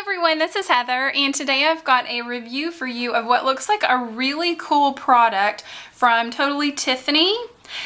everyone, this is Heather, and today I've got a review for you of what looks like a really cool product from Totally Tiffany,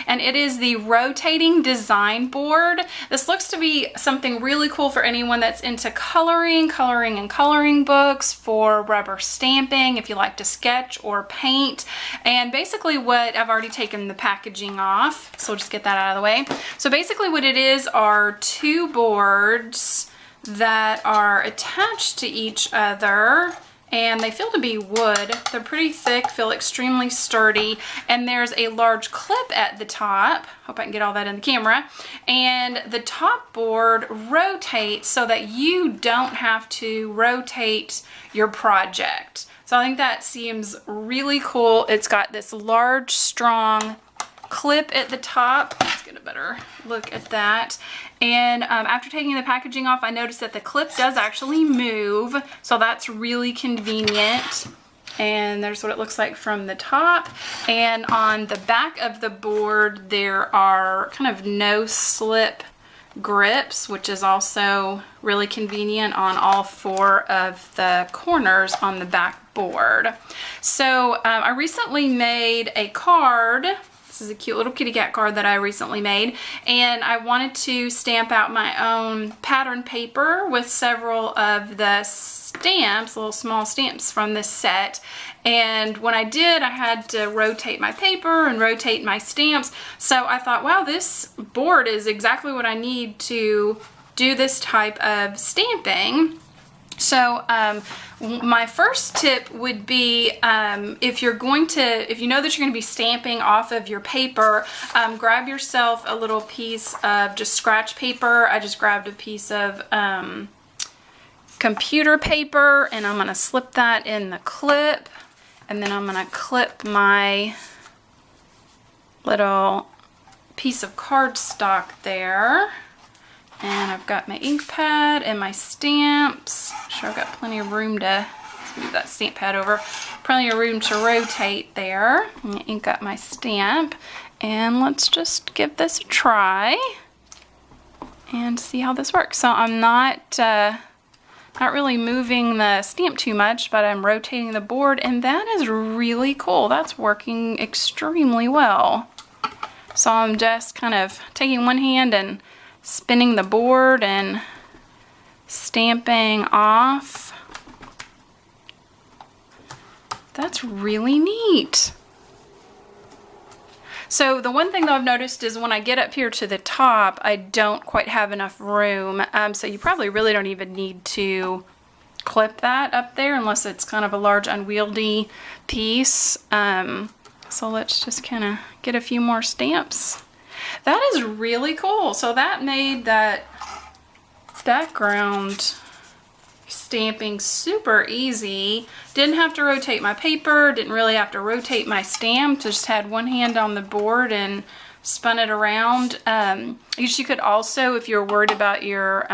and it is the rotating design board. This looks to be something really cool for anyone that's into coloring and coloring books, for rubber stamping, if you like to sketch or paint. And basically what, I've already taken the packaging off, so we'll just get that out of the way. So basically what it is are two boards that are attached to each other, and they feel to be wood. They're pretty thick, feel extremely sturdy, and there's a large clip at the top. Hope I can get all that in the camera. And the top board rotates so that you don't have to rotate your project. So I think that seems really cool. It's got this large, strong clip at the top. Let's get a better look at that. And after taking the packaging off, I noticed that the clip does actually move, so that's really convenient. And there's what it looks like from the top. And on the back of the board, there are kind of no-slip grips, which is also really convenient on all four of the corners on the back board. So I recently made a card. This is a cute little kitty cat card that I recently made, and I wanted to stamp out my own pattern paper with several of the stamps, little small stamps from this set. And when I did, I had to rotate my paper and rotate my stamps. So I thought, wow, this board is exactly what I need to do this type of stamping. So my first tip would be, if you know that you're going to be stamping off of your paper, grab yourself a little piece of just scratch paper. I just grabbed a piece of computer paper, and I'm going to slip that in the clip, and then I'm going to clip my little piece of cardstock there. And I've got my ink pad and my stamps. I'm sure I've got plenty of room to move that stamp pad over. Plenty of room to rotate there. And ink up my stamp. And let's just give this a try and see how this works. So I'm not really moving the stamp too much, but I'm rotating the board, and that is really cool. That's working extremely well. So I'm just kind of taking one hand and spinning the board and stamping off. That's really neat. So the one thing that I've noticed is when I get up here to the top, I don't quite have enough room. So you probably really don't even need to clip that up there unless it's kind of a large unwieldy piece. So let's just kind of get a few more stamps. That is really cool. So that made that background stamping super easy. Didn't have to rotate my paper, didn't really have to rotate my stamp, just had one hand on the board and spun it around. You could also, if you're worried about your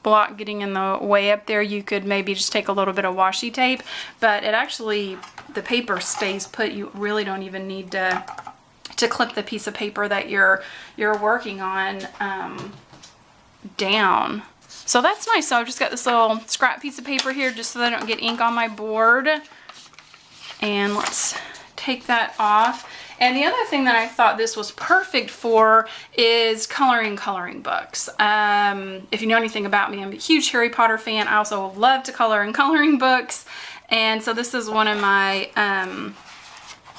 block getting in the way up there, you could maybe just take a little bit of washi tape, but it actually, the paper stays put. You really don't even need to clip the piece of paper that you're working on down. So that's nice. So I've just got this little scrap piece of paper here just so that I don't get ink on my board. And let's take that off. And the other thing that I thought this was perfect for is coloring books. If you know anything about me, I'm a huge Harry Potter fan. I also love to color in coloring books. And so this is one of my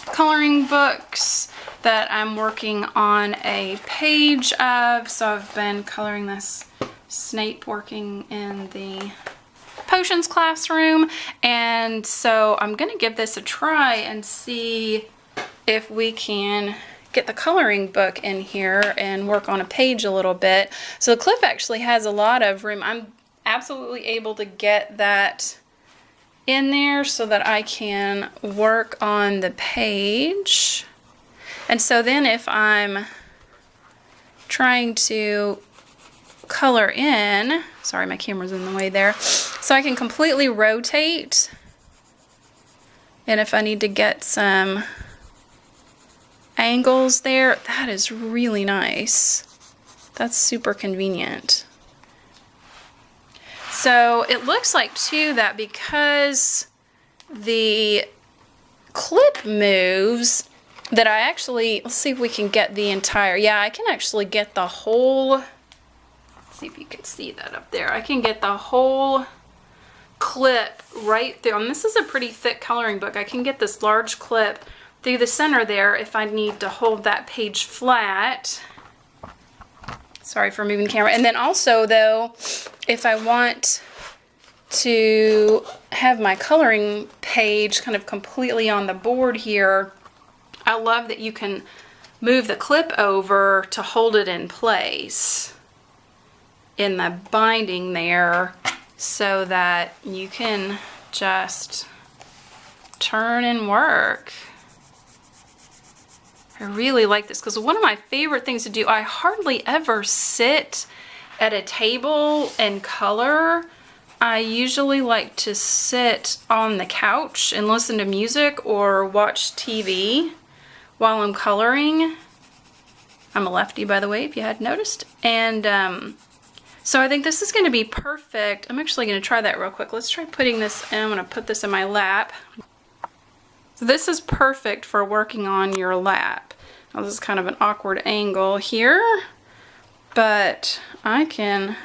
coloring books that I'm working on a page of. So I've been coloring this Snape working in the potions classroom, and so I'm gonna give this a try and see if we can get the coloring book in here and work on a page a little bit. So the clip actually has a lot of room. I'm absolutely able to get that in there so that I can work on the page. And so then if I'm trying to color in, sorry, my camera's in the way there, so I can completely rotate, and if I need to get some angles there, that is really nice. That's super convenient. So it looks like too that because the clip moves, that I actually, let's see if we can get the entire, yeah, I can actually get the whole, let's see if you can see that up there. I can get the whole clip right there. And this is a pretty thick coloring book. I can get this large clip through the center there if I need to hold that page flat. Sorry for moving the camera. And then also though, if I want to have my coloring page kind of completely on the board here, I love that you can move the clip over to hold it in place in the binding there so that you can just turn and work. I really like this because one of my favorite things to do, I hardly ever sit at a table and color. I usually like to sit on the couch and listen to music or watch TV while I'm coloring. I'm a lefty, by the way, if you hadn't noticed. And so I think this is going to be perfect. I'm actually going to try that real quick. Let's try putting this, and I'm going to put this in my lap. So this is perfect for working on your lap. Now this is kind of an awkward angle here, but I can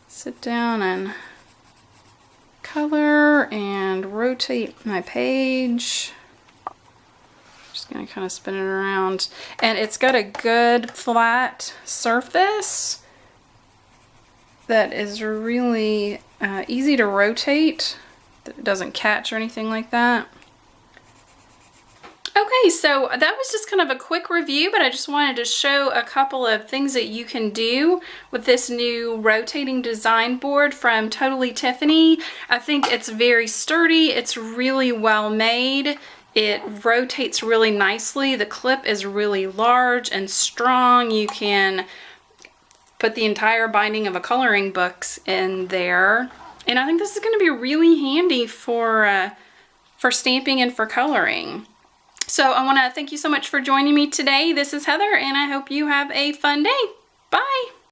sit down and color and rotate my page. Just gonna kind of spin it around, and it's got a good flat surface that is really easy to rotate. That it doesn't catch or anything like that. Okay, so that was just kind of a quick review, but I just wanted to show a couple of things that you can do with this new rotating design board from Totally Tiffany. I think it's very sturdy, it's really well made, it rotates really nicely, the clip is really large and strong. You can put the entire binding of a coloring book in there. And I think this is going to be really handy for stamping and for coloring. So I want to thank you so much for joining me today. This is Heather, and I hope you have a fun day. Bye!